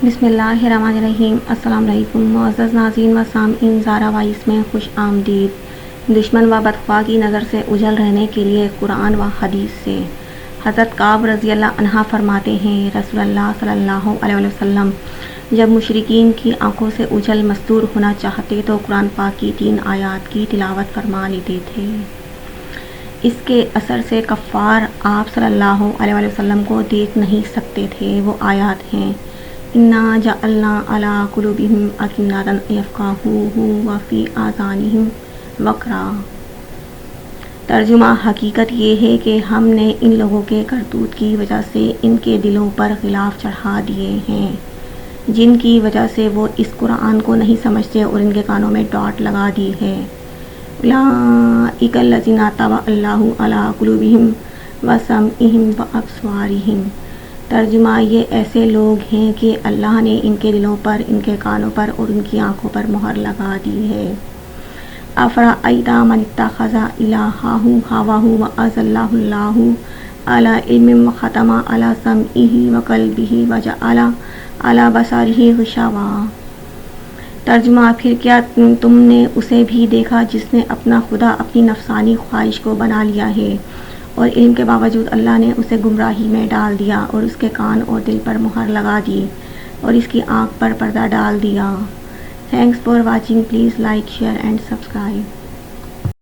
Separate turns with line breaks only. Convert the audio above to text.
بسم اللہ الرحمن الرحیم۔ السلام علیکم معزز ناظرین و سامعین، زارا وائس میں خوش آمدید۔ دشمن و بدخواہ کی نظر سے اجل رہنے کے لیے قرآن و حدیث سے۔ حضرت کعب رضی اللہ عنہ فرماتے ہیں، رسول اللہ صلی اللہ علیہ وسلم جب مشرکین کی آنکھوں سے اجل مستور ہونا چاہتے تو قرآن پاک کی 3 آیات کی تلاوت فرما لیتے تھے۔ اس کے اثر سے کفار آپ صلی اللہ علیہ وسلم کو دیکھ نہیں سکتے تھے۔ وہ آیات ہیں: اِنَّا جَعَلْنَا عَلَىٰ قُلُوبِهِمْ أَكِنَّةً أَن يَفْقَهُوهُ وَفِي آذَانِهِمْ وَقْرًا۔ ترجمہ: حقیقت یہ ہے کہ ہم نے ان لوگوں کے کرتوت کی وجہ سے ان کے دلوں پر غلاف چڑھا دیے ہیں، جن کی وجہ سے وہ اس قرآن کو نہیں سمجھتے اور ان کے کانوں میں ڈاٹ لگا دی ہے۔ أُولَٰئِكَ الَّذِينَ طَبَعَ اللَّهُ عَلَىٰ قُلُوبِهِمْ وَسَمْعِهِمْ وَأَبْصَارِهِمْ۔ ترجمہ: یہ ایسے لوگ ہیں کہ اللہ نے ان کے دلوں پر، ان کے کانوں پر اور ان کی آنکھوں پر مہر لگا دی ہے۔ أَفَرَأَيْتَ مَنِ اتَّخَذَ إِلَٰهَهُ هَوَاهُ وَأَضَلَّهُ اللَّهُ عَلَىٰ عِلْمٍ وَخَتَمَ عَلَىٰ سَمْعِهِ وَقَلْبِهِ وَجَعَلَ عَلَىٰ بَصَرِهِ غِشَاوَةً۔ ترجمہ: پھر کیا تم نے اسے بھی دیکھا جس نے اپنا خدا اپنی نفسانی خواہش کو بنا لیا ہے، اور علم کے باوجود اللہ نے اسے گمراہی میں ڈال دیا اور اس کے کان اور دل پر مہر لگا دی اور اس کی آنکھ پر پردہ ڈال دیا۔ Thanks for watching, please like, share and subscribe.